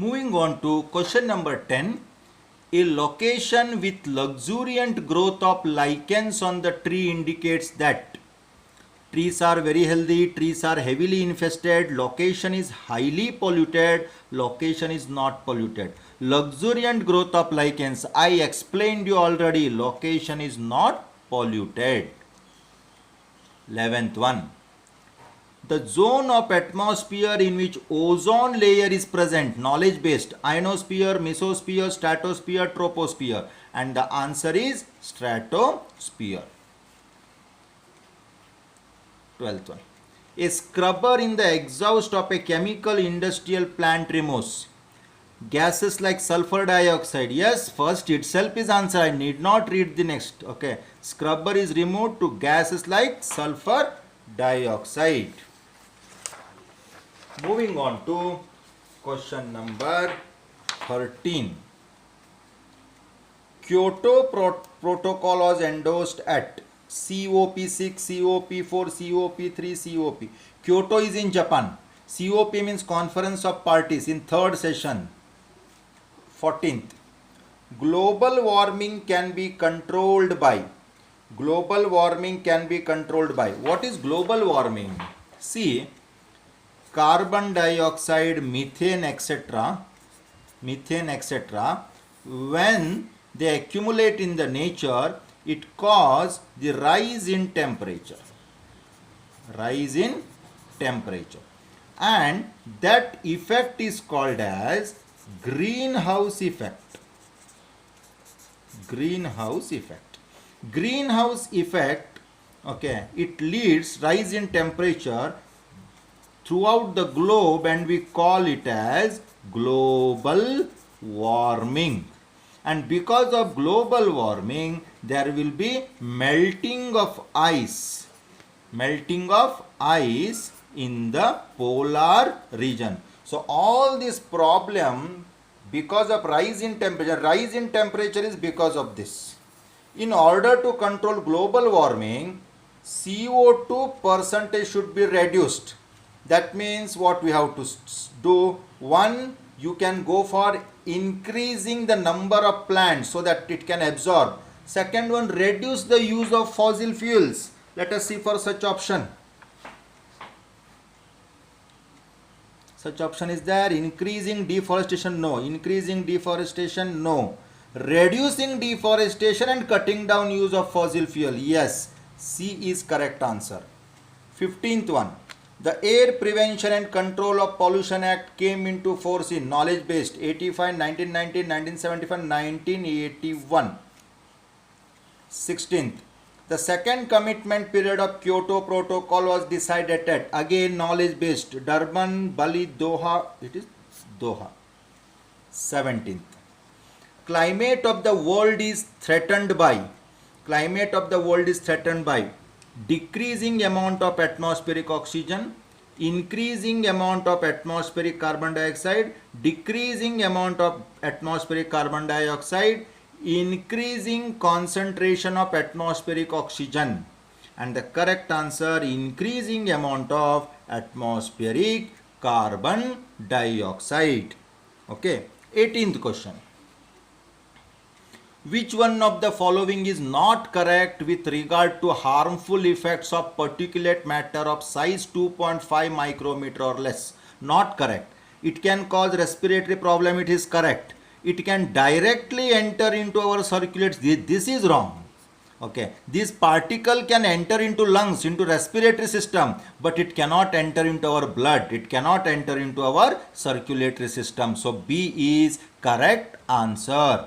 Moving on to question number 10. A location with luxuriant growth of lichens on the tree indicates that trees are very healthy, trees are heavily infested, location is highly polluted, location is not polluted. Luxuriant growth of lichens, I explained you already, location is not polluted. 11th one. The zone of atmosphere in which ozone layer is present, knowledge based, ionosphere, mesosphere, stratosphere, troposphere, and the answer is stratosphere. 12th one. A scrubber in the exhaust of a chemical industrial plant removes gases like sulfur dioxide. Yes, first itself is answer. I need not read the next. Okay. Scrubber is removed to gases like sulfur dioxide. Moving on to question number 13. Kyoto Protocol was endorsed at COP6, COP4, COP3, COP. Kyoto is in Japan. COP means Conference of Parties in third session. 14th. Global warming can be controlled by. Global warming can be controlled by. What is global warming? See, carbon dioxide, methane, etc. When they accumulate in the nature, it causes the rise in temperature. And that effect is called as greenhouse effect. Greenhouse effect, okay, it leads rise in temperature throughout the globe, and we call it as global warming. And because of global warming, there will be melting of ice in the polar region. So all this problem because of rise in temperature is because of this. In order to control global warming, CO2 percentage should be reduced. That means what we have to do, one, you can go for increasing the number of plants so that it can absorb. Second one, reduce the use of fossil fuels. Let us see for such option. Such option is there. Increasing deforestation, no. Increasing deforestation, no. Reducing deforestation and cutting down use of fossil fuel, yes. C is correct answer. 15th one. The Air Prevention and Control of Pollution Act came into force in knowledge based 85, 1990, 1975, 1981. 16th. The second commitment period of Kyoto Protocol was decided at, again knowledge based, Durban, Bali, Doha, it is Doha. 17th. Climate of the world is threatened by decreasing amount of atmospheric oxygen, increasing amount of atmospheric carbon dioxide, decreasing amount of atmospheric carbon dioxide, increasing concentration of atmospheric oxygen. And the correct answer, increasing amount of atmospheric carbon dioxide. Okay. 18th question. Which one of the following is not correct with regard to harmful effects of particulate matter of size 2.5 micrometer or less? Not correct. It can cause respiratory problem, it is correct. It can directly enter into our circulates, this is wrong. Okay, this particle can enter into lungs, into respiratory system, but it cannot enter into our blood, it cannot enter into our circulatory system. So B is correct answer.